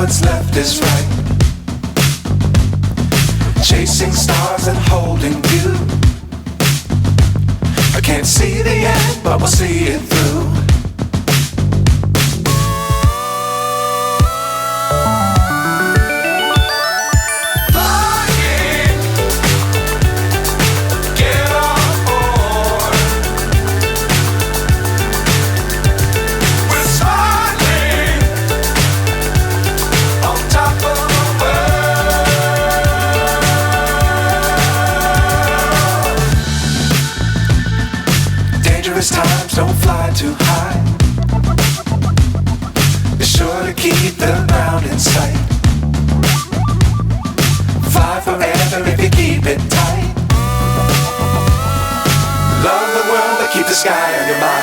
what's left is right. Chasing stars and holding you. I can't see the end, but we'll see it through. Times don't fly too high. Be sure to keep the ground in sight. Fly forever if you keep it tight. Love the world but keep the sky on your mind.